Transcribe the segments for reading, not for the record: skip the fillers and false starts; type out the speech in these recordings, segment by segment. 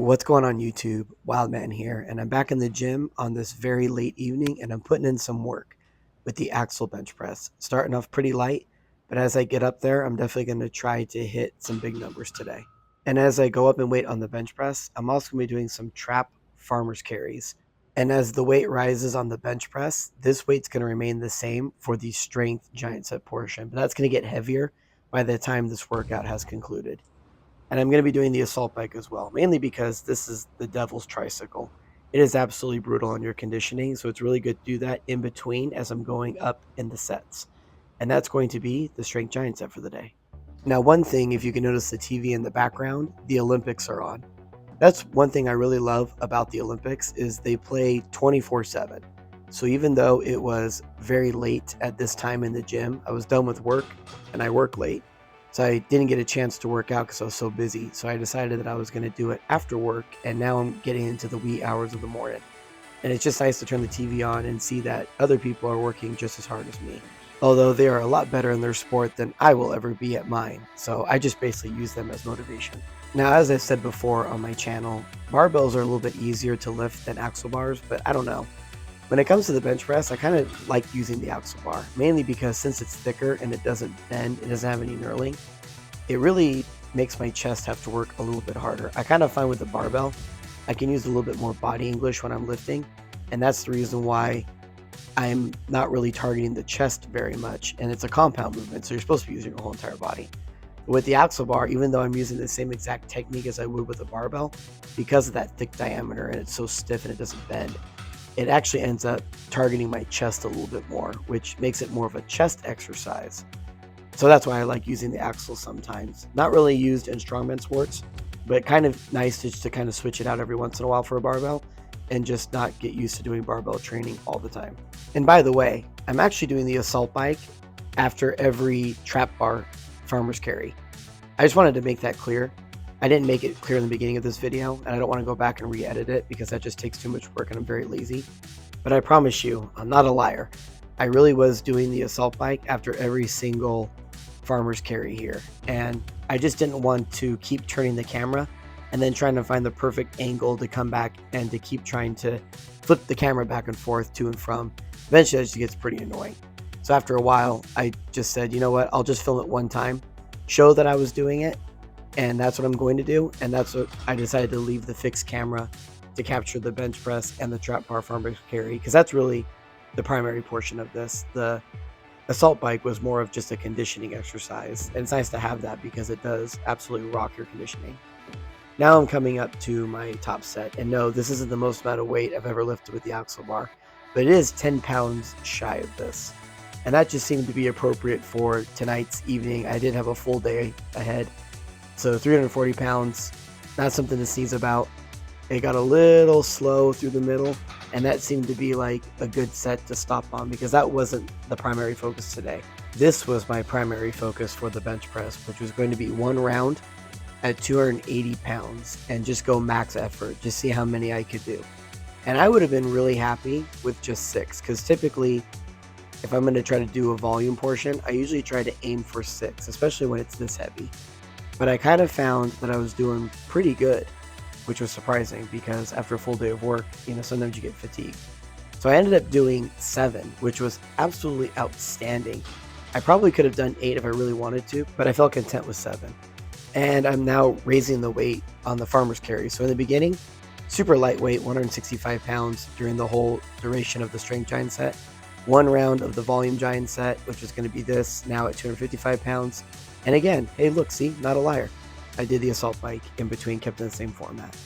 What's going on YouTube? Wildman here, and I'm back in the gym on this very late evening, and I'm putting in some work with the axle bench press. Starting off pretty light, but as I get up there, I'm definitely going to try to hit some big numbers today. And as I go up in weight on the bench press, I'm also going to be doing some trap farmer's carries. And as the weight rises on the bench press, this weight's going to remain the same for the strength giant set portion, but that's going to get heavier by the time this workout has concluded. And I'm going to be doing the assault bike as well, mainly because this is the devil's tricycle. It is absolutely brutal on your conditioning, so it's really good to do that in between as I'm going up in the sets. And that's going to be the strength giant set for the day. Now, one thing, if you can notice the TV in the background, the Olympics are on. That's one thing I really love about the Olympics is they play 24/7. So even though it was very late at this time in the gym, I was done with work and I work late. So I didn't get a chance to work out because I was so busy. So I decided that I was going to do it after work, and now I'm getting into the wee hours of the morning. And it's just nice to turn the TV on and see that other people are working just as hard as me. Although they are a lot better in their sport than I will ever be at mine. So I just basically use them as motivation. Now, as I said before on my channel, barbells are a little bit easier to lift than axle bars, but I don't know. When it comes to the bench press, I kind of like using the axle bar, mainly because since it's thicker and it doesn't bend, it doesn't have any knurling, it really makes my chest have to work a little bit harder. I kind of find with the barbell, I can use a little bit more body English when I'm lifting, and that's the reason why I'm not really targeting the chest very much, and it's a compound movement, so you're supposed to be using your whole entire body. With the axle bar, even though I'm using the same exact technique as I would with a barbell, because of that thick diameter and it's so stiff and it doesn't bend, it actually ends up targeting my chest a little bit more, which makes it more of a chest exercise. So that's why I like using the axle sometimes. Not really used in strongman sports, but kind of nice to kind of switch it out every once in a while for a barbell and just not get used to doing barbell training all the time. And by the way, I'm actually doing the assault bike after every trap bar farmer's carry. I just wanted to make that clear. I didn't make it clear in the beginning of this video, and I don't want to go back and re-edit it because that just takes too much work and I'm very lazy. But I promise you, I'm not a liar. I really was doing the assault bike after every single farmer's carry here. And I just didn't want to keep turning the camera and then trying to find the perfect angle to come back and to keep trying to flip the camera back and forth to and from. Eventually it just gets pretty annoying. So after a while, I just said, you know what, I'll just film it one time, show that I was doing it, and that's what I'm going to do. And that's what I decided to leave the fixed camera to capture the bench press and the trap bar farmer's carry, because that's really the primary portion of this. The assault bike was more of just a conditioning exercise, and it's nice to have that because it does absolutely rock your conditioning. Now I'm coming up to my top set, and no, this isn't the most amount of weight I've ever lifted with the axle bar, but it is 10 pounds shy of this. And that just seemed to be appropriate for tonight's evening. I did have a full day ahead, so 340 pounds, not something to sneeze about. It got a little slow through the middle, and that seemed to be like a good set to stop on because that wasn't the primary focus today. This was my primary focus for the bench press, which was going to be one round at 280 pounds and just go max effort, just see how many I could do. And I would have been really happy with just 6, because typically if I'm going to try to do a volume portion, I usually try to aim for 6, especially when it's this heavy. But I kind of found that I was doing pretty good, which was surprising because after a full day of work, sometimes you get fatigued. So I ended up doing 7, which was absolutely outstanding. I probably could have done 8 if I really wanted to, but I felt content with 7. And I'm now raising the weight on the farmer's carry. So in the beginning, super lightweight, 165 pounds during the whole duration of the strength giant set. One round of the volume giant set, which was going to be this, now at 255 pounds. And again, hey, look, see, not a liar. I did the assault bike in between, kept in the same format.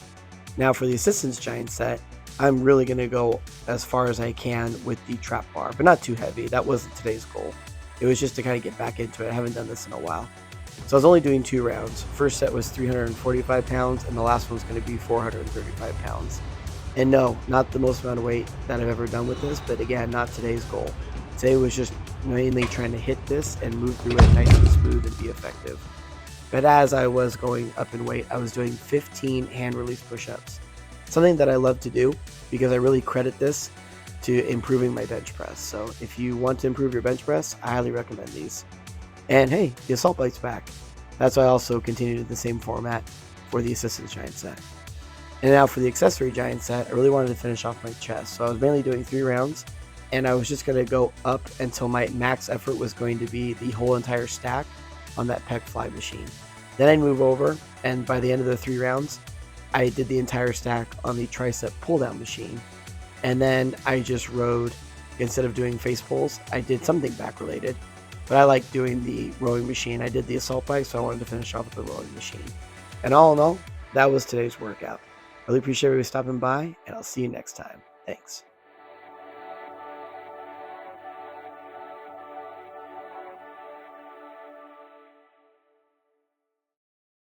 Now for the assistance giant set, I'm really going to go as far as I can with the trap bar, but not too heavy. That wasn't today's goal. It was just to kind of get back into it. I haven't done this in a while. So I was only doing 2 rounds. First set was 345 pounds, and the last one was going to be 435 pounds. And no, not the most amount of weight that I've ever done with this, but again, not today's goal. Today was just mainly trying to hit this and move through it nice and smooth and be effective. But as I was going up in weight, I was doing 15 hand release push-ups. Something that I love to do because I really credit this to improving my bench press. So if you want to improve your bench press, I highly recommend these. And hey, the assault bike's back. That's why I also continued in the same format for the assistance giant set. And now for the accessory giant set, I really wanted to finish off my chest. So I was mainly doing 3 rounds, and I was just going to go up until my max effort was going to be the whole entire stack on that pec fly machine. Then I'd move over, and by the end of the 3 rounds, I did the entire stack on the tricep pull down machine. And then I just rode, instead of doing face pulls, I did something back related. But I like doing the rowing machine. I did the assault bike, so I wanted to finish off with the rowing machine. And all in all, that was today's workout. Really appreciate everybody stopping by, and I'll see you next time. Thanks.